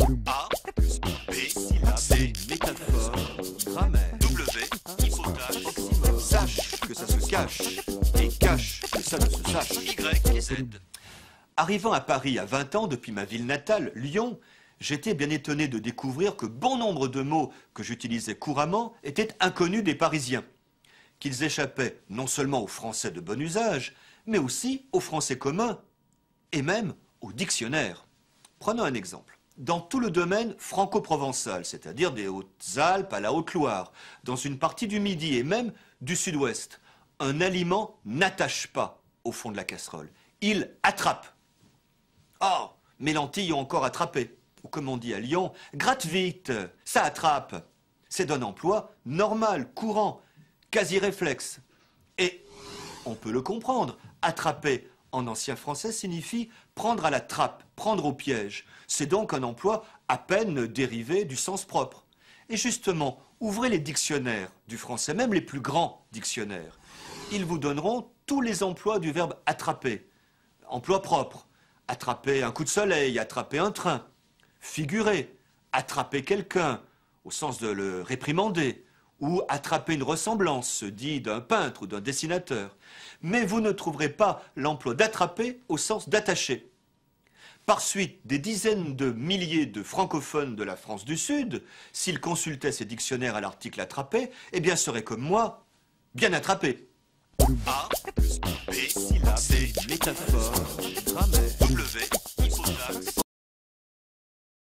A, B, C, métaphore, grammaire, W, hypothèse, oxymore, sache que ça se cache, et cache que ça ne se sache, Y et Z. Arrivant à Paris à 20 ans depuis ma ville natale, Lyon, j'étais bien étonné de découvrir que bon nombre de mots que j'utilisais couramment étaient inconnus des Parisiens, qu'ils échappaient non seulement au français de bon usage, mais aussi au français commun, et même au dictionnaire. Prenons un exemple. Dans tout le domaine franco-provençal, c'est-à-dire des Hautes-Alpes à la Haute-Loire, dans une partie du Midi et même du Sud-Ouest, un aliment n'attache pas au fond de la casserole. Il attrape. Oh, mes lentilles ont encore attrapé. Ou comme on dit à Lyon, gratte vite, ça attrape. C'est d'un emploi normal, courant, quasi réflexe. Et on peut le comprendre, attraper en ancien français signifie prendre à la trappe, prendre au piège. C'est donc un emploi à peine dérivé du sens propre. Et justement, ouvrez les dictionnaires du français, même les plus grands dictionnaires. Ils vous donneront tous les emplois du verbe attraper. Emploi propre, attraper un coup de soleil, attraper un train. Figurer, attraper quelqu'un, au sens de le réprimander. Ou attraper une ressemblance, dit d'un peintre ou d'un dessinateur. Mais vous ne trouverez pas l'emploi d'attraper au sens d'attacher. Par suite, des dizaines de milliers de francophones de la France du Sud, s'ils consultaient ces dictionnaires à l'article attraper, eh bien seraient comme moi, bien attrapés. A, B, C, métaphore, grammaire, W, hypotaxe,